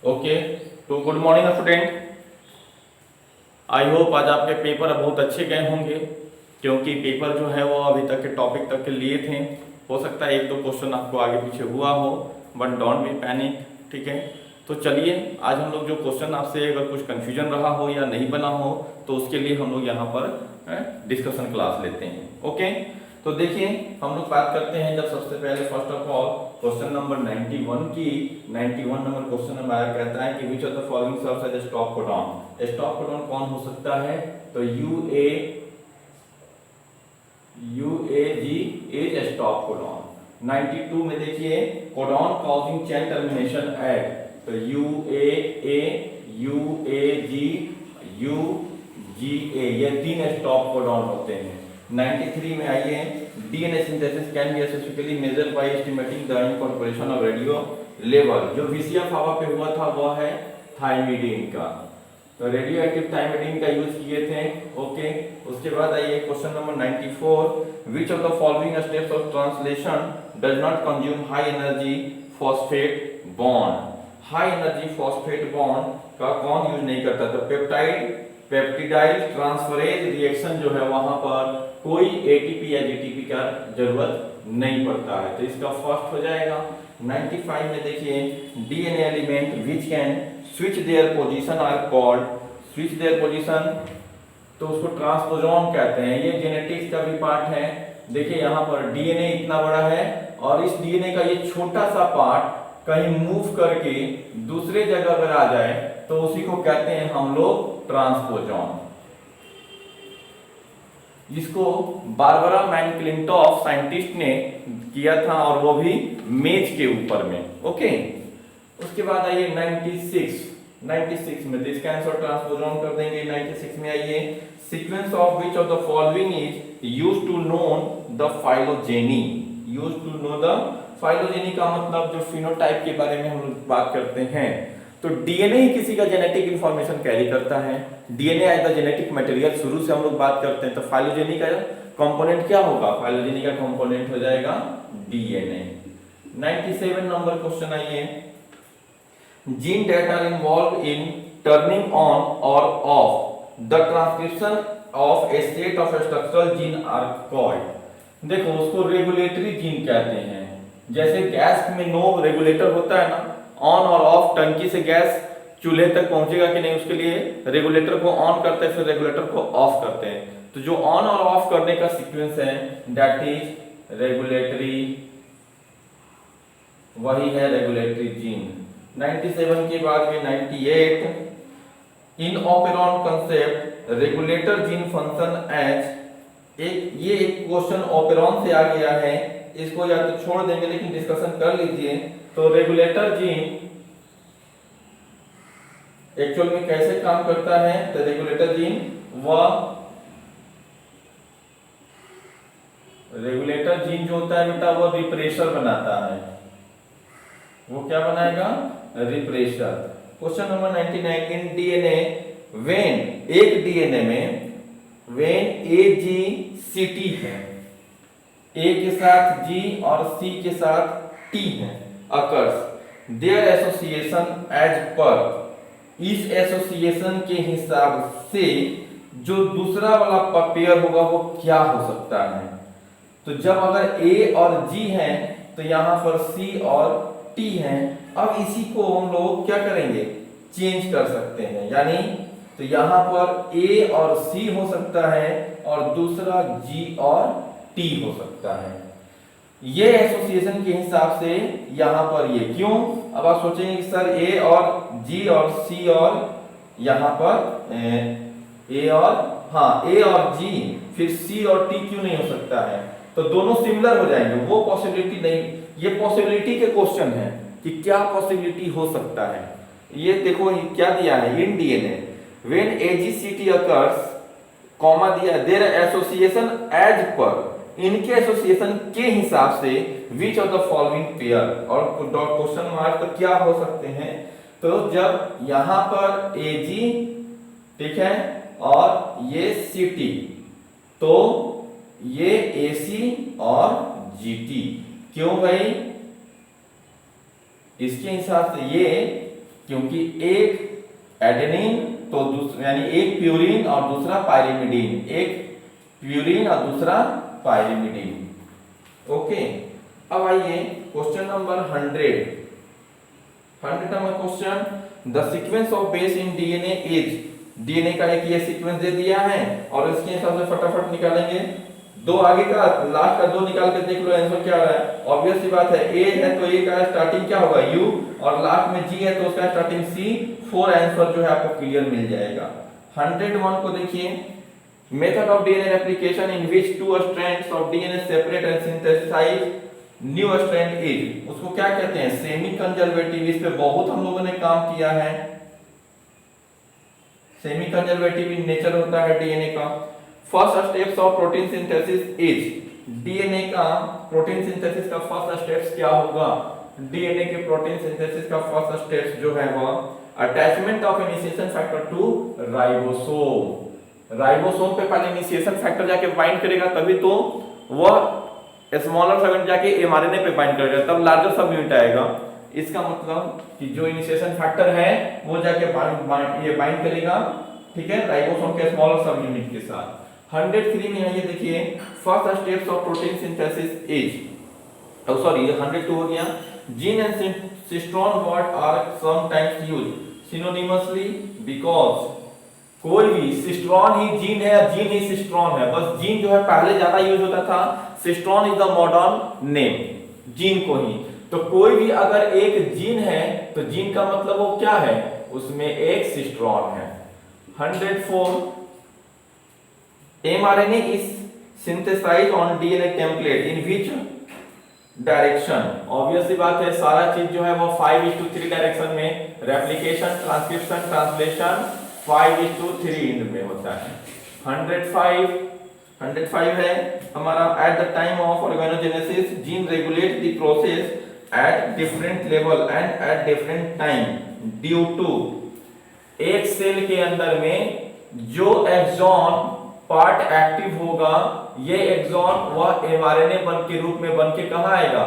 Okay, तो good morning student. I hope आज आपके पेपर बहुत अच्छे गए होंगे, क्योंकि पेपर जो है वो अभी तक के टॉपिक तक के लिए थे। हो सकता है एक दो क्वेश्चन आपको आगे पीछे हुआ हो, बट डोंट बी पैनिक, ठीक है। तो चलिए आज हम लोग जो क्वेश्चन आपसे अगर कुछ कन्फ्यूजन रहा हो या नहीं बना हो तो उसके लिए हम लोग यहाँ पर डिस्कशन क्लास लेते हैं। ओके, तो देखिए हम लोग बात करते हैं जब सबसे पहले first of all question number 91 की 91 नंबर क्वेश्चन हमारा कहता है कि which of the following serves as stop codon. Stop codon कौन हो सकता है? तो यूएजी इज स्टॉप कोडॉन। 92 में देखिए codon causing chain termination at, तो यूएए यूएजी यूजीए ये तीन स्टॉप कोडॉन होते हैं। 93 में आइए DNA synthesis can be specifically measured by estimating the incorporation of radio level. जो वीसीएफ हवा पे हुआ था वह है थाइमिडीन का, तो रेडियो एक्टिव थाइमिडीन का यूज किए थे। ओके, उसके बाद आइए question number 94, which of the following steps of translation does not consume high energy phosphate bond. High energy phosphate bond का कौन यूज नहीं करता? तो पेप्टिडाइल ट्रांसफरेज रिएक्शन जो है वहां पर कोई एटीपी या जीटीपी का जरूरत नहीं पड़ता है, तो इसका फर्स्ट हो जाएगा। 95 में देखिए DNA element which can switch their position are called, switch their position तो उसको ट्रांसपोजोन कहते हैं। ये जेनेटिक्स का भी पार्ट है। देखिए यहाँ पर डीएनए इतना बड़ा है और इस डीएनए का ये छोटा सा पार्ट कहीं मूव करके दूसरे जगह अगर आ जाए तो उसी को कहते हैं हम लोग ट्रांसपोजॉन। इसको बारबरा मैनक्लिंटॉफ साइंटिस्ट ने किया था और वो भी मेज के ऊपर में। ओके, उसके बाद आइए 96 में इसका आंसर ट्रांसपोजॉन कर देंगे। 96 में आइए sequence of which of the following is used to know the phylogeny. Used to know the phylogeny का मतलब जो फिनोटाइप के बारे में हम लोग बात करते हैं, तो डीएनए ही किसी का जेनेटिक इंफॉर्मेशन कैरी करता है। DNA as the genetic material शुरू से हम लोग बात करते हैं, तो फाइलोजेनी का कंपोनेंट क्या होगा? फाइलोजेनी का कंपोनेंट हो जाएगा डीएनए। 97 नंबर क्वेश्चन आइए, gene that are involve in turning on और off the transcription of a set of structural gene are called. देखो उसको रेगुलेटरी जीन कहते हैं। जैसे गैस में नो रेगुलेटर होता है ना, ऑन और ऑफ, टंकी से गैस चूल्हे तक पहुंचेगा कि नहीं उसके लिए रेगुलेटर को ऑन करते हैं फिर रेगुलेटर को ऑफ करते हैं। तो जो ऑन और ऑफ करने का सीक्वेंस है दैट इज रेगुलेटरी, वही है रेगुलेटरी जीन। 97 के बाद में 98, in operon concept regulator gene function as ये एक क्वेश्चन ऑपेरॉन से आ गया है, इसको या तो छोड़ देंगे लेकिन डिस्कशन कर लीजिए। तो रेगुलेटर जीन एक्चुअल में कैसे काम करता है? तो रेगुलेटर जीन रेगुलेटर जीन जो होता है बेटा वो रिप्रेशर बनाता है। वो क्या बनाएगा? Refresher. Question number 99, in DNA when एक डीएनए में वेन AGCT है, ए के साथ G और C के साथ T है, occurs there association as per, इस एसोसिएशन के हिसाब से जो दूसरा वाला पेयर होगा वो क्या हो सकता है? तो जब अगर A और G है तो यहां पर C और T है। अब इसी को हम लोग क्या करेंगे? चेंज कर सकते हैं, यानी तो यहां पर A और C हो सकता है और दूसरा G और T हो सकता है। ये एसोसिएशन के हिसाब से यहां पर ये क्यों? अब आप सोचेंगे कि सर A और G और C और यहां पर A और G फिर C और T क्यों नहीं हो सकता है? तो दोनों सिमिलर हो जाएंगे, वो पॉसिबिलिटी नहीं। ये पॉसिबिलिटी के क्वेश्चन है कि क्या पॉसिबिलिटी हो सकता है। ये देखो क्या दिया है, in DNA when AGCT occurs, comma दिया, देयर एसोसिएशन एज पर, इनके एसोसिएशन के हिसाब से विच ऑफ द फॉलोइंग पेयर, और क्वेश्चन मार्क तो क्या हो सकते हैं? तो जब यहां पर AG ठीक है और ये CT, तो ये AC और GT क्यों भाई? इसके हिसाब से ये क्योंकि एक एडेनिन तो दूसरा यानी एक प्यूरिन और दूसरा पायरिमिडीन, एक प्यूरिन और दूसरा पायरिमिडीन। ओके, अब आइए question number 100 number question, the sequence of base in DNA is, DNA का एक ये सीक्वेंस दे दिया है और इसके हिसाब से फटाफट निकालेंगे। दो आगे का लास्ट का दो निकाल के देख लो आंसर क्या आ रहा है। ऑब्वियस सी बात है, ए है तो ए का स्टार्टिंग क्या होगा यू, और लास्ट में जी है तो उसका स्टार्टिंग सी। 4 आंसर जो है आपको क्लियर मिल जाएगा। 101 को देखिए, method of DNA replication in which two strands of DNA separate and synthesise new strand is, उसको क्या कहते हैं, सेमी कंजर्वेटिव। इस पे बहुत हम लोगों ने काम किया है। सेमी कंजर्वेटिव इन नेचर होता है डीएनए का। First steps of protein synthesis is, DNA का प्रोटीन सिंथेसिस का फर्स्ट स्टेप्स क्या होगा, डीएनए के प्रोटीन सिंथेसिस का फर्स्ट स्टेप्स जो है वो attachment of initiation factor to ribosome. Ribosome पे पहले इनिशिएशन फैक्टर जाके बाइंड करेगा, तभी तो वह स्मॉलर सेगमेंट जाके एमआरएनए पे बाइंड करेगा, तब लार्जर सब यूनिट आएगा। इसका मतलब कि जो इनिशिएशन फैक्टर है वो जाके ये बाइंड करेगा, ठीक है, राइबोसोम के स्मॉलर सब यूनिट के साथ। 103 में आइए देखिए, first steps of protein synthesis is, oh sorry 102 हो गया। Gene and cistron word are sometimes used synonymously because, कोई भी सिस्ट्रॉन ही जीन है, जीन ही सिस्ट्रॉन है, बस जीन जो है पहले ज्यादा यूज होता था, cistron is the modern name gene को ही। तो कोई भी अगर एक जीन है तो जीन का मतलब वो क्या है, उसमें एक सिस्ट्रॉन है। 104 mRNA is synthesized on DNA template in which direction, obvious सी बात है, सारा चीज जो है वो 5:3 डायरेक्शन में, रेप्लिकेशन, ट्रांसक्रिप्शन, ट्रांसलेशन 5:3 में होता है। 105 है हमारा, at the time of organogenesis gene regulate the process at different level and at different time due to, एक सेल के अंदर में जो एक्सॉन पार्ट एक्टिव होगा, ये एक्सॉन वह एमआरएनए बन के रूप में बन के कहां आएगा,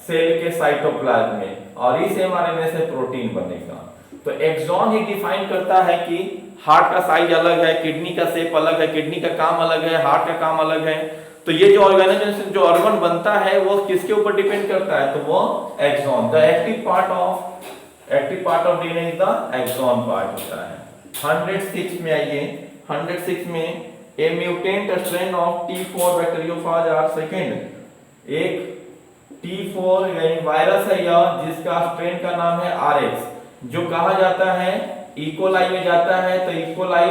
सेल के साइटोप्लाज्म में, और इस एमआरएनए से प्रोटीन बनेगा। तो एक्सॉन ही डिफाइन करता है कि हार्ट का साइज अलग है, किडनी का शेप अलग है, किडनी का काम अलग है, हार्ट का काम अलग है। तो ये जो ऑर्गेनाइजेशन जो ऑर्गन बनता है वो किसके ऊपर डिपेंड करता है, तो वो exon, the active part of DNA is the exon part होता है। 106 में आइए, 106 में a mutant strain of T4 bacteriophage are second, एक T4 यानी वायरस है यह, जिसका स्ट्रेन का नाम है RX, जो कहा जाता है इकोलाई में जाता है, तो इकोलाई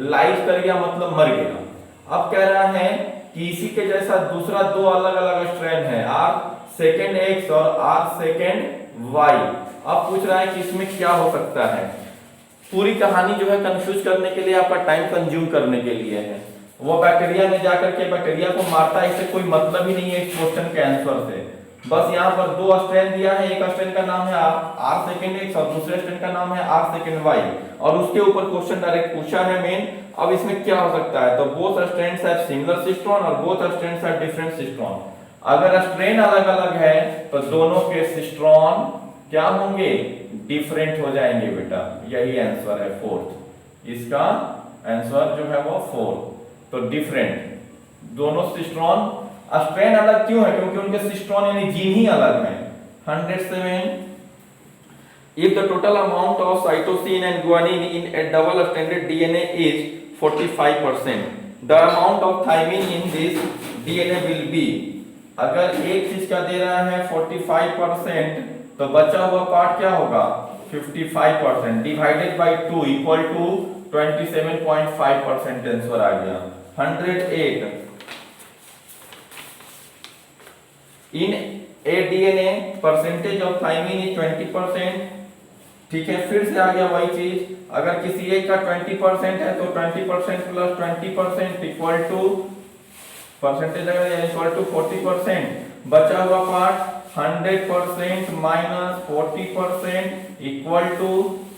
लाइव कर गया मतलब मर गया। अब कह रहा है कि इसी के जैसा दूसरा दो अलग अलग स्ट्रेन है, R2X और R2Y। अब पूछ रहा है कि इसमें क्या हो सकता है। पूरी कहानी जो है कंफ्यूज करने के लिए, आपका टाइम कंज्यूम करने के लिए है। वो बैक्टीरिया में जाकर के बैक्टीरिया को मारता है, इससे कोई मतलब ही नहीं है इस क्वेश्चन के आंसर से। बस यहाँ पर दो स्ट्रेन दिया है, एक स्ट्रेन का नाम है R2X और दूसरे स्ट्रेन का नाम है R2Y, और उसके ऊपर क्वेश्चन डायरेक्ट पूछा है मेन। अब इसमें क्या हो सकता है, तो both strains have similar cistron और both strains have different cistron. अगर स्ट्रेन अलग अलग है तो दोनों के सिस्ट्रॉन क्या होंगे, डिफरेंट हो जाएंगे बेटा। यही आंसर है फोर्थ, इसका आंसर जो है वो फोर्थ। तो डिफरेंट, दोनों सिस्ट्रॉन, स्ट्रेन अलग क्यों है, क्योंकि उनके सिस्ट्रॉन यानी जीन ही अलग है। 107 if the total amount of cytosine and guanine in a double stranded DNA is 45%, the amount of thymine in this DNA will be, अगर एक चीज का दे रहा है 45%, तो बचा हुआ पार्ट क्या होगा 55%, divided by 2 equal to 27.5% answer आ गया। 108 in a DNA percentage of thymine is 20%। ठीक है, फिर से आ गया वही चीज, अगर किसी एक का 20% है तो 20% प्लस 20% इक्वल टू परसेंटेज अगर इक्वल टू 40%, बचा हुआ part 100% minus 40% equal to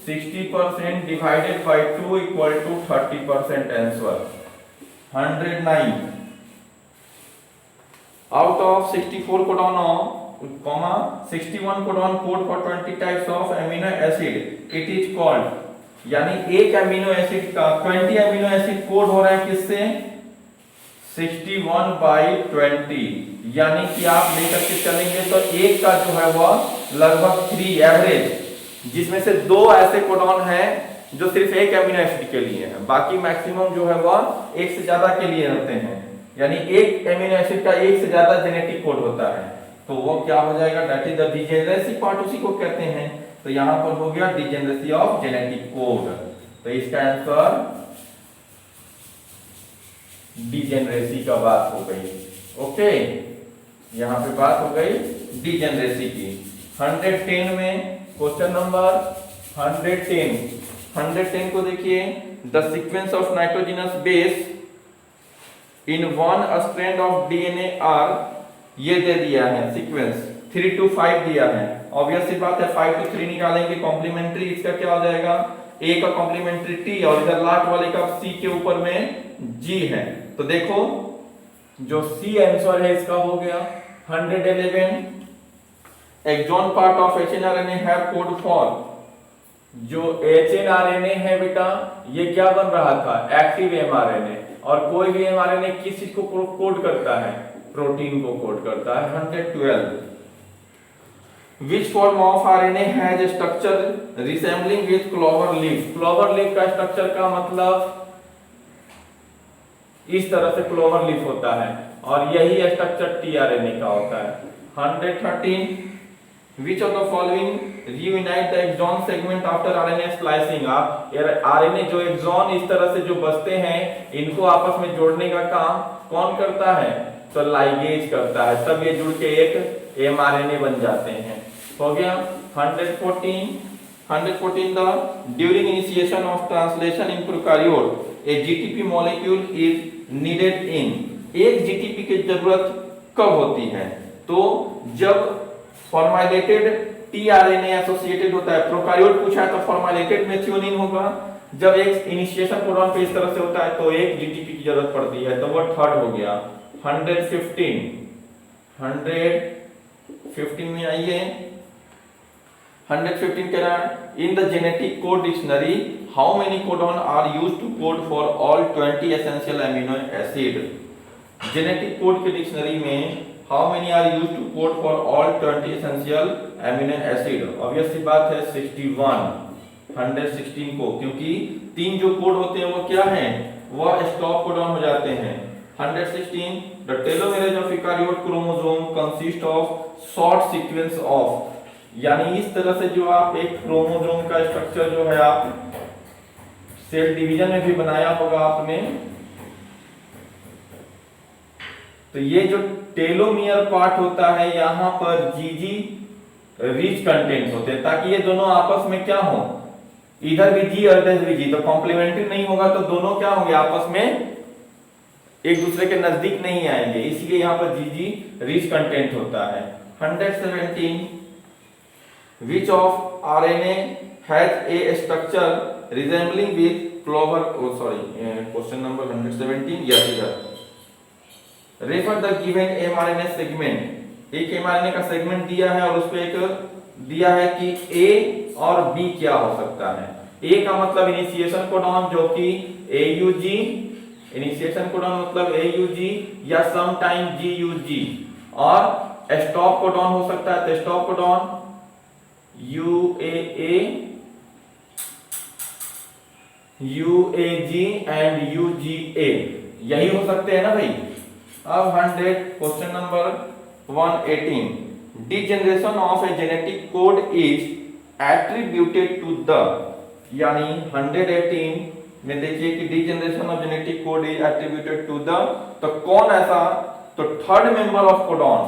60% divided by 2 equal to 30% answer. 109 out of 64 को down comma 61 codon code for 20 types of amino acid, it is called, यानी एक अमीनो एसिड का 20 amino acid code हो रहा है किससे, 61 बाई 20, यानी कि आप लेकर के चलेंगे तो एक का जो है वह लगभग 3 एवरेज, जिसमें से 2 ऐसे कोडॉन हैं जो सिर्फ एक अमीनो एसिड के लिए है, बाकी मैक्सिमम जो है वह एक से ज्यादा के लिए होते हैं, यानी एक अमीनो एसिड का एक से ज्यादा जेनेटिक कोड होता है, तो वो क्या हो जाएगा, that is the degeneracy part, उसी को कहते हैं। तो यहां पर हो गया डिजेनरेसी ऑफ जेनेटिक कोड, तो इसका आंसर डिजेनरेसी का बात हो गई। ओके, यहां पे बात हो गई डिजेनरेसी की। 110 में क्वेश्चन नंबर 110 को देखिए, the sequence of nitrogenous base in one strand of DNA are, ये दे दिया है सीक्वेंस 3 to 5 दिया है, ऑब्वियस सी बात है 5 to 3 निकालेंगे, कॉम्प्लीमेंट्री इसका क्या हो जाएगा, ए का कॉम्प्लीमेंट्री टी और इधर लास्ट वाले का सी के ऊपर में जी है, तो देखो जो सी आंसर है इसका हो गया 111। Exon part of hnRNA have code for, जो एचएनआरएनए है बेटा ये क्या बन रहा था, एक्टिव एमआरएनए, और कोई भी एमआरएनए किस चीज को कोड करता है, प्रोटीन को कोड करता है। 112 Which form of RNA has a structure resembling with clover leaf? Clover leaf का स्ट्रक्चर का मतलब इस तरह से क्लोवर लीफ होता है, और यही स्ट्रक्चर टीआरएनए का होता है। 113 Which of the following reunite the exon segment after RNA splicing? आप आरएनए जो एक्सॉन इस तरह से जो बचते हैं इनको आपस में जोड़ने का काम कौन करता है, तो लाइगेज करता है, तब ये जुड़ के एक एमआरएनए बन जाते हैं। हो गया 114 the during initiation of translation in prokaryote A GTP molecule is needed in, एक जीटीपी की जरूरत कब होती है, तो जब फॉर्माइलेटेड टीआरएनए एसोसिएटेड होता है, प्रोकैरियोट पूछा है तो फॉर्माइलेटेड मेथियोनिन होगा, जब एक इनिशिएशन कोडॉन पे इस तरह से होता है तो एक जीटीपी की जरूरत पड़ती है, तो वो थर्ड हो गया। 115 में आइए, 115 कह रहा है in the genetic code dictionary how many codon are used to code for all 20 essential amino acid, genetic code के डिक्शनरी में how many are used to code for all 20 essential amino acid, obvious सी बात है 61, 116 को, क्योंकि 3 जो code होते हैं वो क्या हैं, वो स्टॉप कोडॉन हो जाते हैं। 116 the telomeres of eukaryote chromosome consist of short sequence of, यानी इस तरह से जो आप एक क्रोमोसोम का स्ट्रक्चर जो है आप सेल डिवीजन में भी बनाया होगा आपने, तो ये जो टेलोमियर पार्ट होता है यहाँ पर जीजी रिच कंटेंट होते हैं, ताकि ये दोनों आपस में क्या हो, इधर भी जी और इधर भी जी, तो कॉम्प्लीमेंट्री नहीं होगा तो दोनों क्या होंगे, आपस में एक दूसरे के नजदीक नहीं आएंगे, इसलिए यहाँ पर जीजी रिच कंटेंट होता है। 117 Which of RNA has a structure resembling with clover, oh sorry, question number 117, yes sir, refer the given mRNA segment, एक mRNA का सेगमेंट दिया है और उस पे एक दिया है कि A और B क्या हो सकता है। A का मतलब इनिशिएशन कोडॉन जो कि AUG, इनिशिएशन कोडॉन मतलब AUG या समटाइम GUG, और स्टॉप कोडॉन हो सकता है, तो stop codon UAA, UAG and UGA, यही हो सकते हैं ना भाई। अब 100 question number 118 degeneration of a genetic code is attributed to the, यानी 118 में देखिए कि degeneration of genetic code is attributed to the, तो कौन ऐसा, तो थर्ड मेंबर ऑफ कोडॉन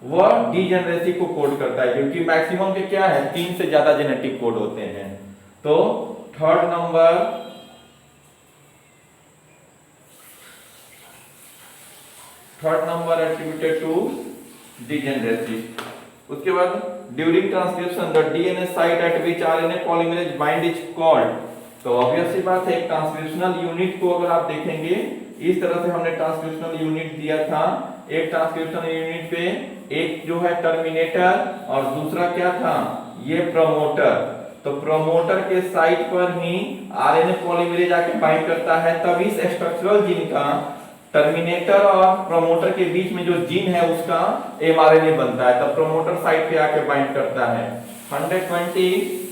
वह डिजेनरेसी को कोड करता है, क्योंकि मैक्सिमम के क्या है 3 से ज्यादा जेनेटिक कोड होते हैं, तो third number attributed to degeneracy. उसके बाद during transcription the DNA site at which RNA polymerase bind is called, तो ऑब्वियस सी बात है ट्रांसक्रिप्शनल यूनिट को अगर आप देखेंगे इस तरह से हमने ट्रांसक्रिप्शनल यूनिट दिया था। एक ट्रांसक्रिप्शनल यूनिट पे एक जो है टर्मिनेटर और दूसरा क्या था, ये प्रमोटर। तो प्रमोटर के साइट पर ही आरएनए पॉलीमरेज आके बाइंड करता है, तब इस स्ट्रक्चरल जीन का टर्मिनेटर और प्रमोटर के बीच में जो जीन है उसका एमआरएनए बनता है, तब प्रमोटर साइट पे आके बाइंड करता है। 120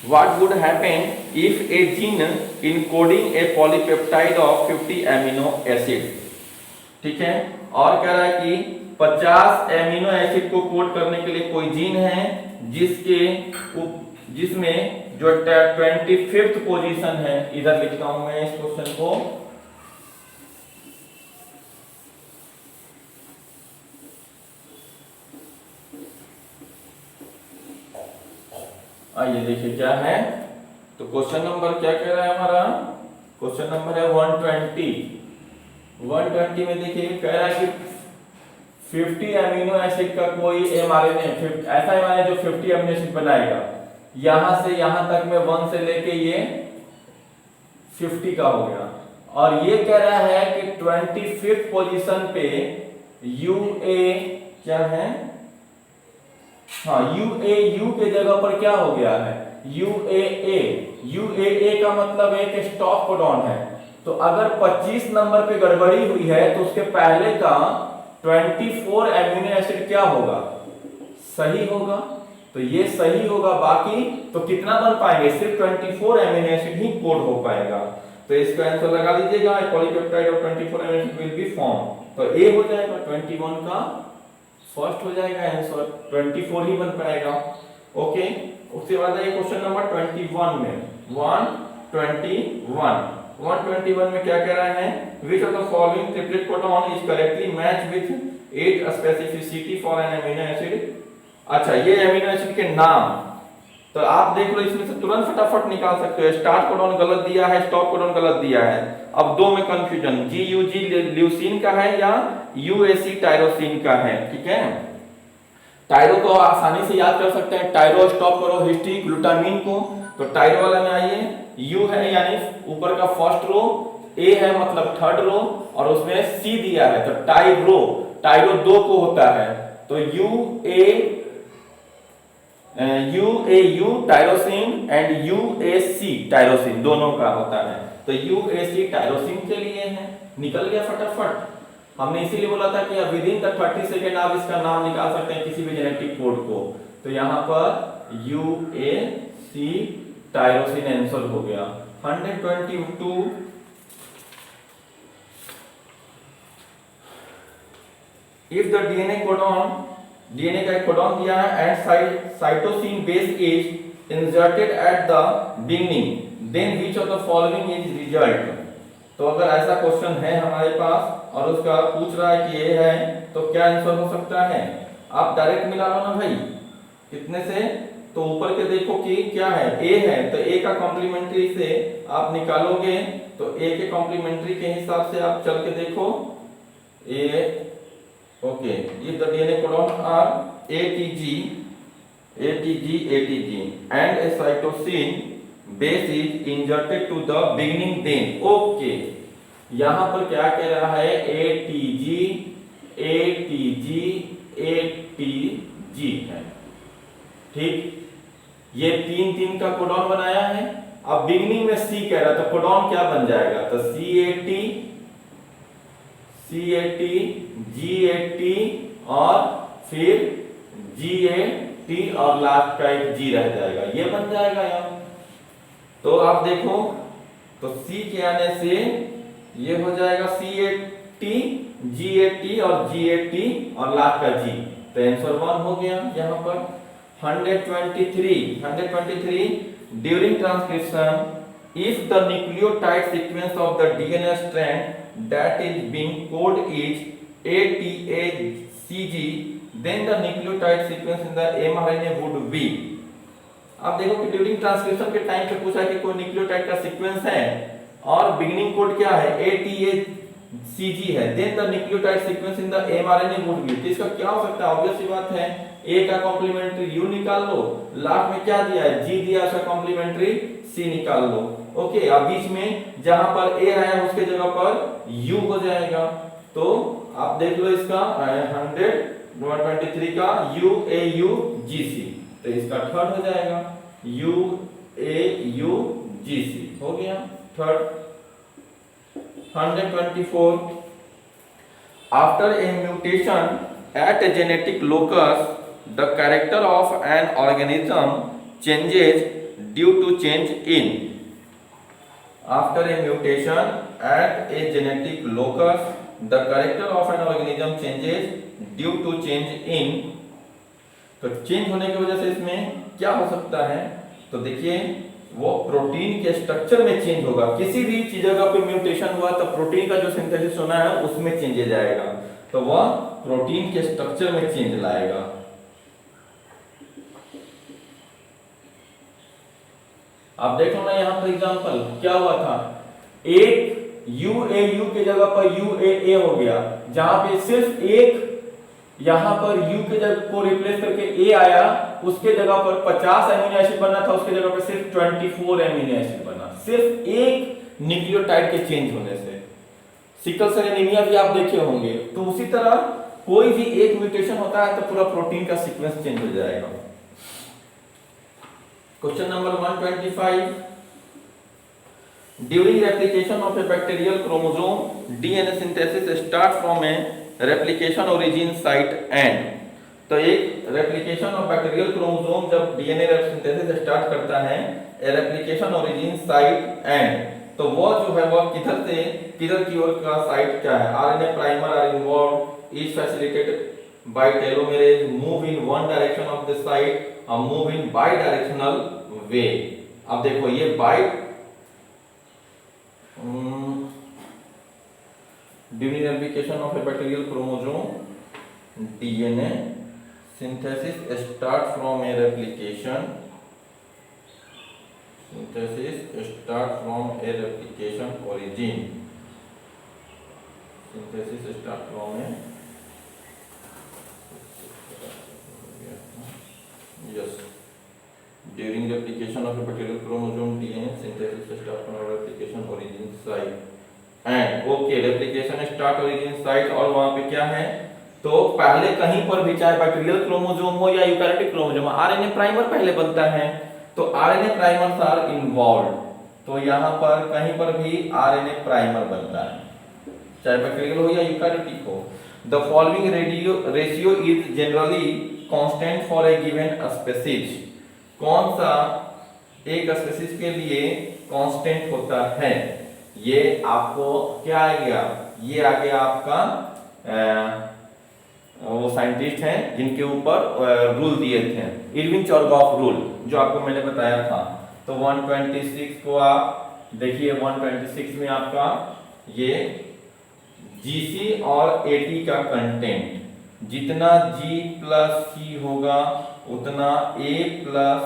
What would happen if a gene encoding a polypeptide of 50 amino acid, ठीक है, और कह रहा है कि 50 एमिनो एसिड को कोड करने के लिए कोई जीन है जिसमें जो 25th पोजीशन है, इधर लिखता हूं मैं इस क्वेश्चन को, आइए देखिए क्या है। तो क्वेश्चन नंबर क्या कह रहा है हमारा, क्वेश्चन नंबर है 120। 120 में देखिए कह रहा है कि 50 एमिनो एसिड का कोई एमआरएनए, ऐसा एमआरएनए जो 50 एमिनो एसिड बनाएगा, यहां से यहां तक में 1 से लेके ये 50 का हो गया, और ये कह रहा है कि 25th पोजीशन पे यूए क्या है, हाँ यू के जगह पर क्या हो गया है, यूएए का मतलब एक स्टॉप कोडॉन है। तो अगर 25 नंबर पे गड़बड़ी हुई है तो उसके पहले का 24 एमिनो एसिड क्या होगा, सही होगा, तो ये सही होगा, बाकी तो कितना बन पाएंगे, सिर्फ 24 एमिनो एसिड ही कोड हो पाएगा। तो इसका आंसर लगा दीजिएगा, polypeptide of 24 amino acid will be form, तो ए हो जाएगा, 21 का फर्स्ट हो जाएगा आंसर, 24 ही बन पाएगा। ओके, उसके बाद है क्वेश्चन नंबर 21 में 121 में क्या कह रहा है, which of the following triplet codon is correctly matched with 8 specificity for an amino acid। अच्छा, ये एमिनो एसिड के नाम, तो आप देख लो इसमें से तुरंत फटाफट निकाल सकते हो। स्टार्ट कोडॉन गलत दिया है, स्टॉप कोडॉन गलत दिया है, अब दो में कंफ्यूजन, GUG ल्यूसीन का है या UAC टायरोसिन का है, ठीक है। टायरो को आसानी से याद कर सकते हैं, टायरो स्टॉप करो हिस्ट्री ग्लूटामीन को, तो टायरो वाला में आइए, U है यानी ऊपर का फर्स्ट रो, A है मतलब थर्ड रो, और उसमें C दिया है, तो टायरो, टायरो 2 को होता है, तो UAU tyrosine and UAC tyrosine दोनों का होता है, तो UAC टायरोसिन के लिए है, निकल गया फटाफट। हमने इसीलिए बोला था कि विद इन द 30 सेकेंड आप इसका नाम निकाल सकते हैं किसी भी जेनेटिक कोड को, तो यहां पर UAC टायरोसिन आंसर हो गया। 122 इफ द डीएनए का एक कोडॉन दिया है and cytosine base is inserted at the beginning, then which of the following is result. तो अगर ऐसा क्वेश्चन है हमारे पास और उसका पूछ रहा है कि ये है, तो क्या आंसर हो सकता है, आप डायरेक्ट मिला लो ना भाई, कितने से, तो ऊपर के देखो कि क्या है, ए है, तो ए का कॉम्प्लीमेंट्री से आप निकालोगे, तो ए के कॉम्प्लीमेंट्री के हिसाब से आप चल के देखो, a okay, if the DNA codon are ATG and a cytosine base is inserted to the beginning, then okay, यहां पर क्या कह रहा है, ATG है, ठीक, ये 3 का कोडॉन बनाया है। अब बिगिनिंग में C कह रहा है, तो कोडॉन क्या बन जाएगा, तो CAT GAT और फिर GAT और लास्ट का एक G रह जाएगा, ये बन जाएगा यार। तो आप देखो, तो C के आने से ये हो जाएगा CAT GAT और GAT और लास्ट का G, तो आंसर 1 हो गया यहाँ पर। 123 during transcription if the nucleotide sequence of the DNA strand that is being coded is ATACG, then the nucleotide sequence in the mRNA would be। आप देखो कि ड्यूरिंग ट्रांसक्रिप्शन के टाइम पे पूछा कि कोई न्यूक्लियोटाइड का सीक्वेंस है और बिगिनिंग कोड क्या है, ATACG है, then the nucleotide sequence in the mRNA would be. इसका क्या हो सकता है, ऑब्वियस सी बात है, A का कॉम्प्लीमेंट्री U निकाल लो, लास्ट में क्या दिया है, G दिया, उसका कॉम्प्लीमेंट्री C निकाल लो, ओके, अब बीच में जहां पर ए है उसके जगह पर यू हो जाएगा। तो आप देख लो इसका 123 का यू ए यू जी सी, तो इसका थर्ड हो जाएगा यू ए यू जी सी हो गया third. 124 after a mutation at a genetic locus the character of an organism changes due to change in after a mutation at a genetic locus the character of an organism changes due to change in। तो change होने की वजह से इसमें क्या हो सकता है, तो देखिए वो प्रोटीन के स्ट्रक्चर में चेंज होगा। किसी भी चीज जगह पे म्यूटेशन हुआ तो प्रोटीन का जो सिंथेसिस होना है उसमें चेंजेज आएगा, तो वह प्रोटीन के स्ट्रक्चर में चेंज लाएगा। आप देखो ना यहाँ पर एग्जांपल क्या हुआ था, एक यू ए यू की जगह पर यू ए ए हो गया, जहां पे सिर्फ एक यहां पर यू के जगह को रिप्लेस करके ए आया, उसके जगह पर 50 एमिनो एसिड बनना था, उसके जगह पर सिर्फ 24 एमिनो एसिड बना, सिर्फ एक न्यूक्लियोटाइड के चेंज होने से। सिकल सेल एनीमिया भी आप देखे होंगे। तो उसी तरह कोई भी एक म्यूटेशन होता है तो पूरा प्रोटीन का सीक्वेंस चेंज हो जाएगा। Question number 125 during replication of A bacterial chromosome DNA synthesis start from A replication origin site and. तो एक रेप्लिकेशन ऑफ बैक्टीरियल क्रोमोसोम जब डीएनए सिंथेसिस स्टार्ट करता है ए रेप्लिकेशन ओरिजिन साइट एंड, तो वो जो है वो किधर से किधर की ओर का साइट क्या है, RNA primer are involve is facilitated by telomerase move in one direction of the site or move in bidirectional way। अब देखो ये during replication of a bacterial chromosome DNA synthesis start from a replication origin synthesis start from a yes during replication of a bacterial chromosome DNA synthesis start from a replication origin site and okay replication start origin site। और वहां पे क्या है, तो पहले कहीं पर भी चाहे बैक्टीरियल क्रोमोसोम हो या यूकैरियोटिक क्रोमोसोम, आरएनए प्राइमर पहले बनता है, तो आरएनए प्राइमर्स आर इन्वॉल्व, तो यहां पर कहीं पर भी आरएनए प्राइमर बनता है चाहे बैक्टीरियल हो या यूकैरियोटिक हो। The following ratio is generally constant for a given species. कौन सा एक स्पीशीज के लिए कांस्टेंट होता है, ये आपको क्या आ गया, ये आ गया आपका वो साइंटिस्ट हैं जिनके ऊपर रूल दिए थे, इरविन चरगॉफ रूल, जो आपको मैंने बताया था। तो 126 को आप देखिए, 126 में आपका ये GC और AT का कंटेंट जितना G प्लस C होगा उतना A प्लस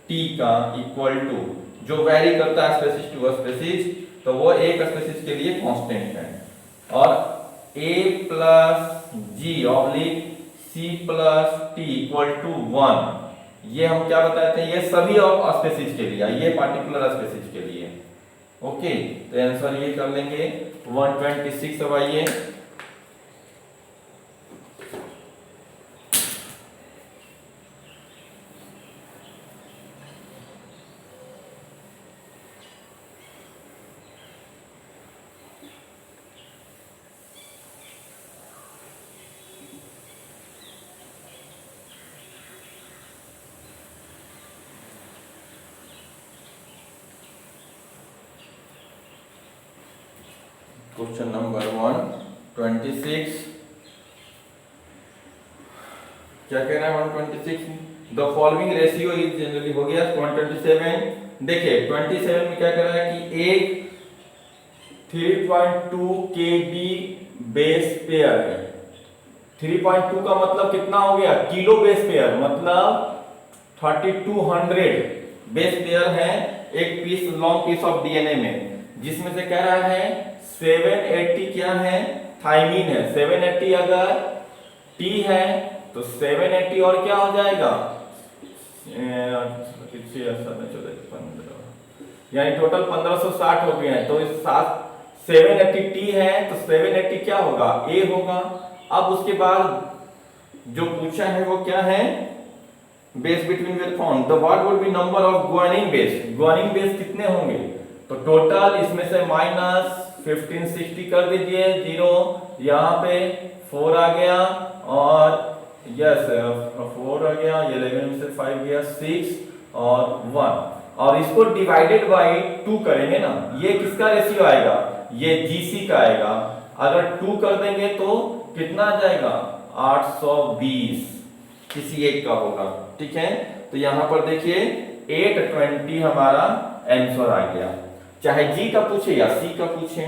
T का इक्वल टू, जो वेरी करता है स्पीशीज टू स्पीशीज, तो वो एक स्पीशीज के लिए कांस्टेंट है। और A plus G oblique C plus T equal to 1, ये हम क्या बताए थे, ये सभी स्पीशीज के लिए, ये पार्टिकुलर स्पीशीज के लिए। ओके, तो आंसर ये कर लेंगे 126। अब आइए क्वेश्चन नंबर 126 क्या कह रहा है 126, the following ratio is generally हो गया 127। देखिए 27 में क्या कह रहा है कि एक 3.2 kb बेस पेयर है। 3.2 का मतलब कितना हो गया, किलो बेस पेयर, मतलब 3200 बेस पेयर है एक piece long piece of DNA में, जिसमें से कह रहा है 780 क्या है, थाइमिन है। 780 अगर T है तो 780 और क्या हो जाएगा यानी टोटल 1560 हो गए हैं। तो इस 780 टी है तो 780 क्या होगा, ए होगा। अब उसके बाद जो पूछा है वो क्या है, base between where found, the what would be number of guanine base, guanine base कितने होंगे। तो टोटल इसमें से माइनस 1560 कर दीजिए, 0 यहाँ पे 4 आ गया और यस 4 आ गया, 11 में से 5 गया 6 और 1, और इसको डिवाइडेड बाय 2 करेंगे ना, ये किसका रेशियो आएगा, ये जीसी का आएगा। अगर 2 कर देंगे तो कितना आ जाएगा 820, किसी एक का होगा, ठीक है। तो यहां पर देखिए 820 हमारा आंसर आ गया, चाहे जी का पूछे या सी का पूछे।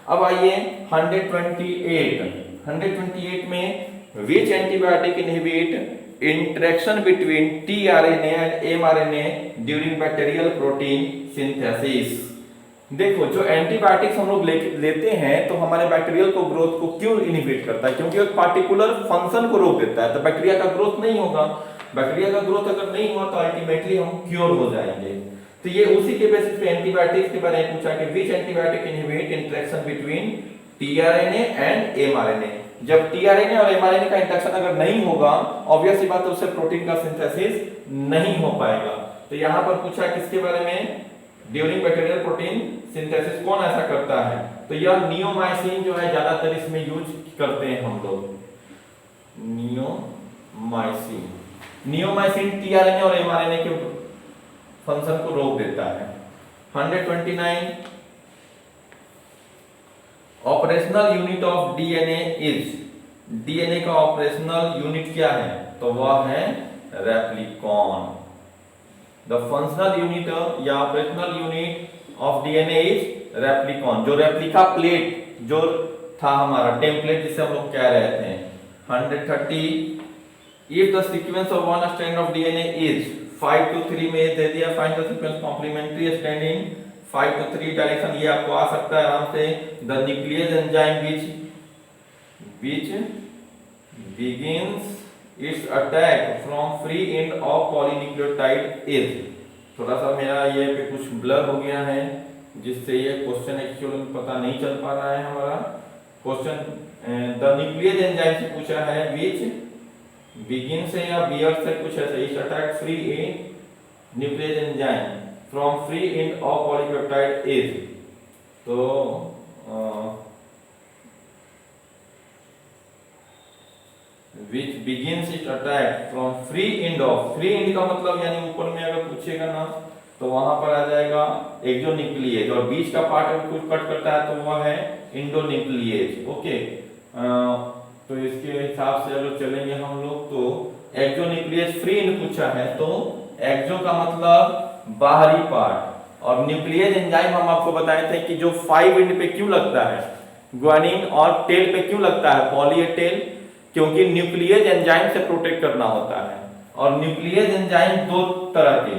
अब आइए 128 में which antibiotic inhibit interaction between tRNA and mRNA during bacterial protein synthesis। देखो जो एंटीबायोटिक्स हम लोग लेते हैं तो हमारे बैक्टीरियल को ग्रोथ को क्यों इनहिबिट करता है, क्योंकि एक पार्टिकुलर फंक्शन को रोक देता है, तो बैक्टीरिया का ग्रोथ नहीं होगा। बैक्टीरिया का ग्रोथ अगर नहीं हुआ तो अल्टीमेटली हम क्योर हो जाएंगे। तो ये उसी के बेसिस पे एंटीबायोटिक्स के बारे में पूछा कि which antibiotic inhibit interaction between tRNA and mRNA. जब टीआरएनए और एमआरएनए का इंटरेक्शन अगर नहीं होगा, ऑब्वियस सी बात है उससे प्रोटीन का सिंथेसिस नहीं हो पाएगा। तो यहां पर पूछा किसके बारे में, ड्यूरिंग बैक्टीरियल प्रोटीन सिंथेसिस कौन ऐसा करता है, तो यह नियोमाइसिन जो है ज्यादातर इसमें यूज करते हैं हम लोग, नियोमाइसिन टीआरएनए और एमआरएनए के फंक्शन को रोक देता है। 129 operational unit of DNA is, DNA का ऑपरेशनल यूनिट क्या है, तो वह है रेप्लिकॉन। द फंक्शनल यूनिट या operational unit of DNA is replicon. जो रेप्लिका प्लेट जो था हमारा टेम्पलेट जिसे हम लोग कह रहे थे। 130 if the sequence of one strand of DNA is 5 to 3 में दे दिया, find the sequence complementary strand in 5 to 3 direction, ये आपको आ सकता है आराम से। The nucleus enzyme which begins its attack from free end of polynucleotide is, थोड़ा सा मेरा ये पे कुछ ब्लर हो गया है जिससे ये क्वेश्चन एक्चुअली पता नहीं चल पा रहा है हमारा क्वेश्चन। द न्यूक्लियस एंजाइम से पूछा है which begin से या बियर से कुछ ऐसे, इस attack free in nucleus enzyme from free end of polypeptide is, तो which begins its attack from free end of, free end का मतलब यानी ऊपर में अगर पूछेगा ना तो वहां पर आ जाएगा एक्सोन्यूक्लियेज, और बीच का पार्ट कुछ कट करता है तो वह है इंडोन्यूक्लियेज। ओके, तो इसके हिसाब से अगर चलेंगे हम लोग तो एक्सोन्यूक्लियेज फ्री एंड पूछा है तो एक्सो का मतलब बाहरी पार्ट, और न्यूक्लियेज एंजाइम हम आपको बताए थे कि जो 5 एंड पे क्यों लगता है, ग्वानिन और टेल पे क्यों लगता है पॉली या टेल, क्योंकि न्यूक्लियेज एंजाइम से प्रोटेक्ट करना होता है। और न्यूक्लियेज एंजाइम दो तरह के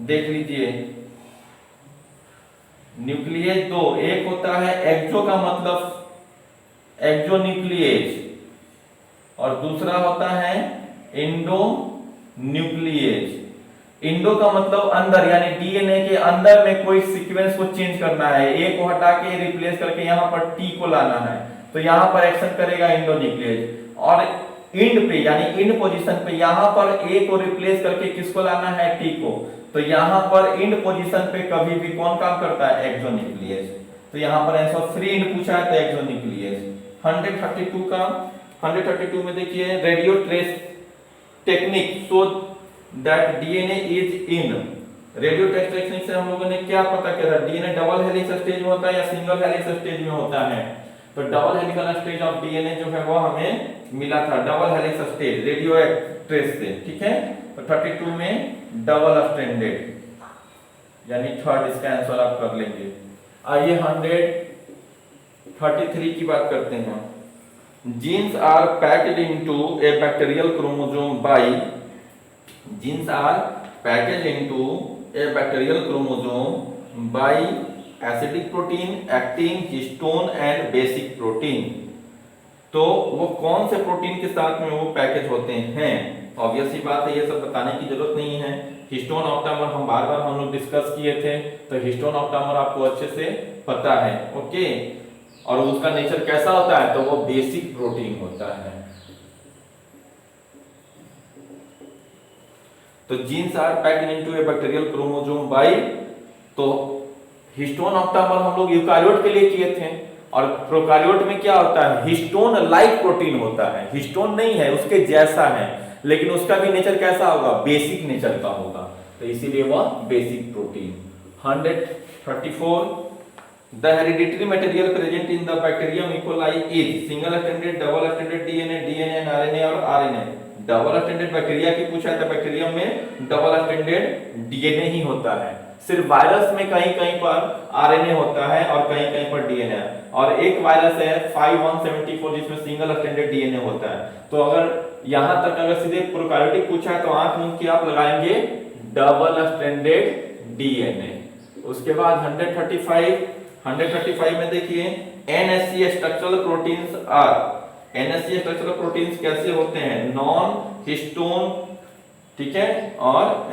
देख लीजिए, न्यूक्लियेज दो, एक होता है एक्सो का मतलब एक्सोन्यूक्लियेज और दूसरा होता है इंडो न्यूक्लियेज। इंडो का मतलब अंदर, यानी डीएनए के अंदर में कोई सीक्वेंस को चेंज करना है, ए को हटा के रिप्लेस करके यहां पर टी को लाना है, तो यहां पर एक्शन करेगा इंडो न्यूक्लियेज। और इंड पे यानी इंड पोजीशन पे यहां पर ए को रिप्लेस करके किसको लाना है, टी को, तो यहां पर इंड पोजीशन पे कभी भी कौन काम करता है, एक्सोन्यूक्लियेज। तो यहां पर आंसर फ्री इंड पूछा है तो एक्सोन्यूक्लियेज। 132 का 132 में देखिए radio trace technique so that DNA is in, radio trace technique से हम लोगों ने क्या पता किया था, डीएनए डबल हेलिक्स स्टेज में होता है या सिंगल हेलिक्स स्टेज में होता है, तो double helical stage of DNA जो है वो हमें मिला था, double helix stage radio trace से, ठीक है। तो 32 में डबल स्ट्रैंडेड यानी थर्ड इसका आंसर आप कर लेंगे। आइए 133 की बात करते हैं। Genes are packed into a bacterial chromosome by, genes are packed into a bacterial chromosome by acidic protein acting histone and basic protein. तो वो कौन से प्रोटीन के साथ में वो पैकेज होते हैं, ऑब्वियस सी बात है, ये सब बताने की जरूरत नहीं है। हिस्टोन ऑक्टामर हम बार बार हम लोग डिस्कस किए थे, तो हिस्टोन ऑक्टामर आपको अच्छे से पता है। ओके, और उसका नेचर कैसा होता है, तो वो बेसिक प्रोटीन होता है। तो genes are packed into a bacterial chromosome by, तो हिस्टोन ऑक्टामर हम लोग यूकारियोट के लिए किए थे, और प्रोकारियोट में क्या होता है, हिस्टोन लाइक प्रोटीन होता है। हिस्टोन नहीं है, उसके जैसा है, लेकिन उसका भी नेचर कैसा होगा, बेसिक नेचर का होगा, तो इसीलिए वह basic protein. 134 The hereditary material present in the bacterium E. coli is single stranded, double stranded DNA, DNA and RNA और RNA। डबल स्टैंडर्ड बैक्टीरिया की पूछा है तो बैक्टीरियम में डबल स्टैंडर्ड डीएनए ही होता है। सिर्फ वायरस में कहीं कहीं पर आरएनए होता है और कहीं कहीं पर डीएनए, और एक वायरस है 5174 जिसमें सिंगल स्टैंडर्ड डीएनए होता है। तो अगर यहां तक अगर सीधे प्रोकार्योटिक पूछा है तो आंख मूंद के आप लगाएंगे डबल स्टैंडर्ड डीएनए। उसके बाद 135 में देखिए NSC structural proteins are, NSC structural proteins कैसे होते हैं, नॉन हिस्टोन, ठीक है, और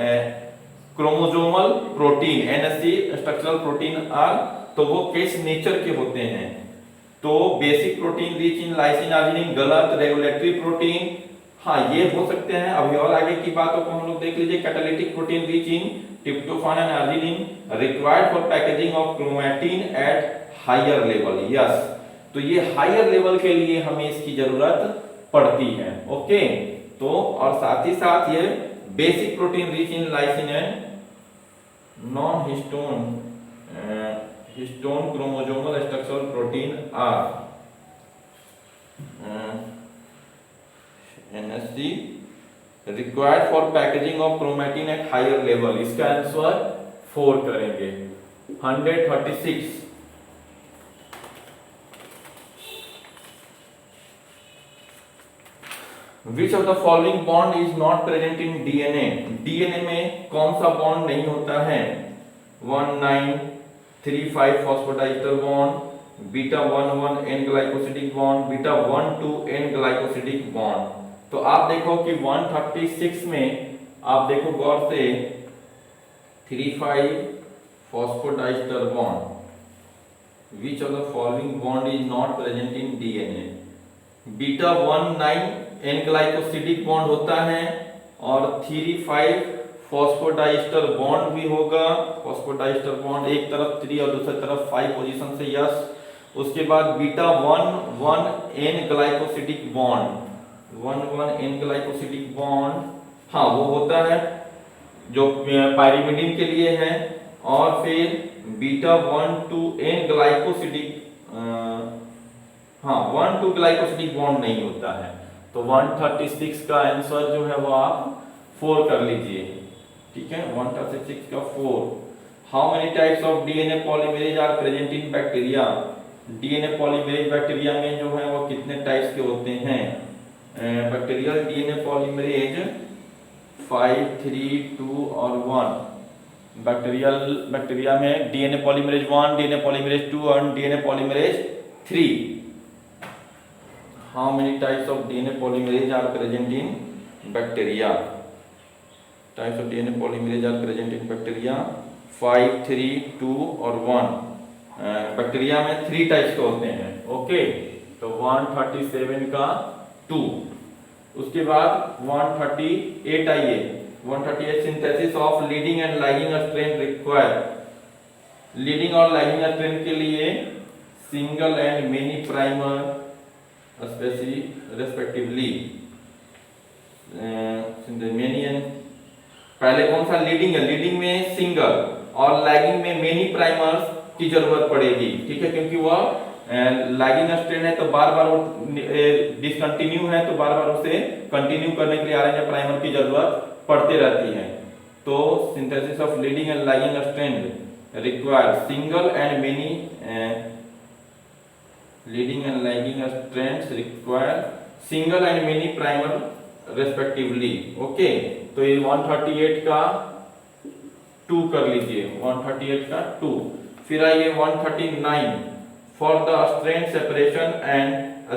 chromosomal protein NSC structural protein are, तो वो किस नेचर के होते हैं, तो basic protein rich in lysine arginine, गलत, रेगुलेटरी प्रोटीन, हाँ ये हो सकते हैं। अभी और आगे की बातों को हम लोग देख लीजिए, catalytic protein rich in tryptophan and arginine required for packaging of chromatin at higher level, yes, तो ये हायर लेवल के लिए हमें इसकी जरूरत पड़ती है। ओके, तो और साथ ही साथ ये basic protein rich in lysine and non histone chromosomal structural protein are NSC required for packaging of chromatin at higher level. इसका आंसर 4 करेंगे। 136 Which of the following bond is not present in DNA? DNA में कौन सा bond नहीं होता है, 1935 phosphodiester bond, beta 11 N glycosidic bond, beta 12 N glycosidic bond. तो आप देखो कि 136 में आप देखो गौर से 35 phosphodiester bond, which of the following bond is not present in DNA? Beta 19 N glycosidic bond होता है, और 35 फॉस्फोडाइस्टर बॉन्ड भी होगा। फॉस्फोडाइस्टर बॉन्ड एक तरफ 3 और दूसरी तरफ 5 पोजीशन से, यस। उसके बाद beta 11 N glycosidic bond, 11 N glycosidic bond, हाँ वो होता है जो पाइरिमिडीन के लिए है। और फिर बीटा 12 N ग्लाइकोसिडिक, हाँ 12 ग्लाइकोसिडिक बॉन्ड नहीं होता है। तो 136 का आंसर जो है वो आप 4 कर लीजिए, ठीक है, 136 का 4। How many types of DNA polymerase are present in bacteria? DNA polymerase bacteria में जो है वो कितने टाइप्स के होते हैं? बैक्टीरियल डीएनए पॉलीमरेज 5, 3, 2 और 1। बैक्टीरिया में डीएनए पॉलीमरेज 1, डीएनए पॉलीमरेज 2 और DNA polymerase 3। How many types of DNA polymerase are present in bacteria? Types of DNA polymerase are present in bacteria 5, 3, 2 और 1। बैक्टीरिया में 3 टाइप्स के होते हैं। ओके, तो 137 का 2। उसके बाद 138 आइए, 138 synthesis of leading and lagging strand require. Leading और लैगिंग स्ट्रैंड के लिए single and many primer respectively, पहले कौन सा लीडिंग है, लीडिंग में सिंगल और लैगिंग में मेनी प्राइमर्स की जरूरत पड़ेगी, ठीक है, क्योंकि वह लैगिंग स्ट्रैंड है तो बार बार वो डिसकंटिन्यू है, तो बार बार उसे कंटिन्यू करने के लिए आरएनए प्राइमर की जरूरत पड़ती रहती है। तो synthesis of leading and lagging strand require single and many, leading and lagging strands require single and many primer respectively। Okay, तो ये 138 का 2 कर लीजिए, 138 का 2। फिर आइए 139 for the strand separation and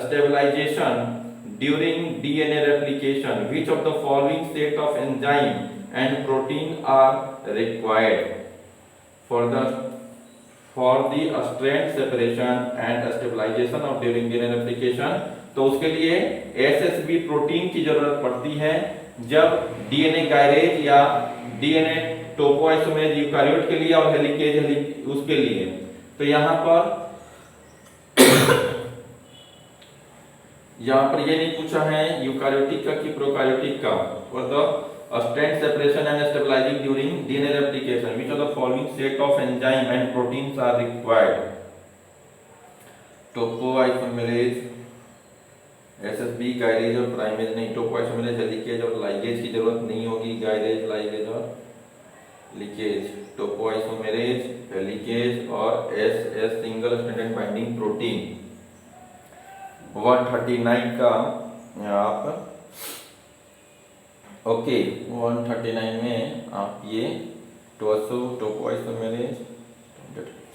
stabilization during DNA replication, which of the following set of enzyme and protein are required for the strand separation and stabilization of during DNA replication? तो उसके लिए SSB प्रोटीन की जरूरत पड़ती है जब DNA gyrase या DNA topoisomerase eukaryote के लिए और हेलिकेज उसके लिए। तो यहाँ पर ये नहीं पूछा है यूकारियोटिक का कि प्रोकारियोटिक का। और the strand separation and stabilising during DNA replication, which of the following set of enzyme and proteins are required? Topoisomerase, SSB, gyrase और प्राइमेज नहीं। टोपोआइसोमेरेज, हेलिकेज और लाइगेज की जरूरत नहीं होगी। गायरेज, लाइगेज और लीकेज, टोपोआइसोमेरेज, हेलिकेज और SS single stranded binding protein. 139 का आप ओके 139 में आप ये topoisomerase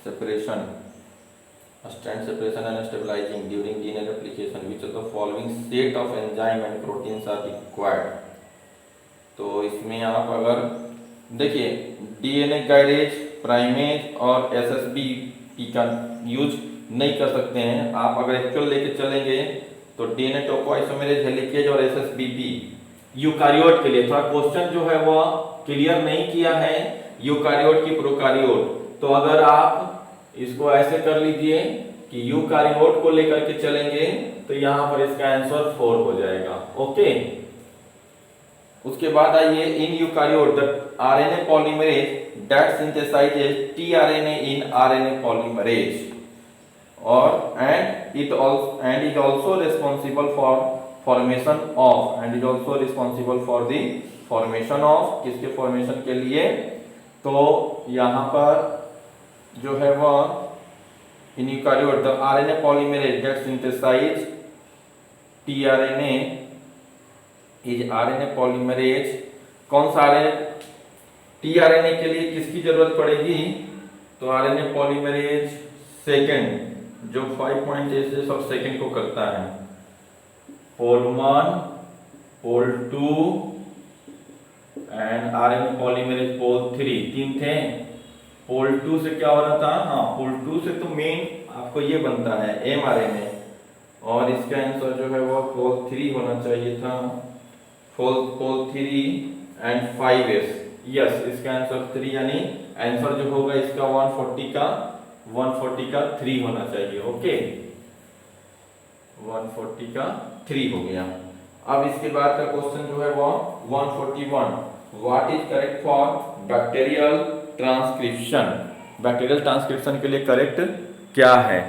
separation, strand separation and stabilizing during DNA replication, which of the following set of enzyme and proteins are required? तो इसमें आप अगर देखिए डीएनए गायरेज, प्राइमेज और एसएसबी का यूज नहीं कर सकते हैं। आप अगर एक्चुअल लेके चलेंगे तो डीएनए टोपोआइसोमेरेज, हेलिकेज और एसएसबीपी यूकारियोट के लिए। थोड़ा क्वेश्चन जो है वो क्लियर नहीं किया है यूकारियोट की प्रोकारियोट। तो अगर आप इसको ऐसे कर लीजिए कि यूकारियोट को लेकर के चलेंगे तो यहां पर इसका आंसर 4 हो जाएगा। ओके, उसके बाद आइए in eukaryote the RNA polymerase that synthesizes tRNA in RNA polymerase और and is also responsible for formation of किसके फॉर्मेशन के लिए? तो यहां पर जो है वह in eukaryote the RNA polymerase that synthesize tRNA is RNA polymerase. कौन सा आरएनए? टीआरएनए के लिए किसकी जरूरत पड़ेगी? तो आरएनए पॉलीमरेज सेकंड जो 5.8 ऑफ सेकंड को करता है। पोल 1, पोल 2 एंड आरएनए पॉलीमरेज पोल 3, 3 थे। पोल 2 से क्या हो रहा था? हाँ, पोल 2 से तो मेन आपको ये बनता है mRNA और इसका आंसर जो है वो पोल 3 होना चाहिए था। पोल 3 एंड 5s, यस इसका आंसर 3 यानी आंसर जो होगा इसका 140 का 3 होना चाहिए। ओके, 140 का 3 हो गया। अब इसके बाद का क्वेश्चन जो है वो 141, what is correct for bacterial transcription? Bacterial transcription के लिए करेक्ट क्या है?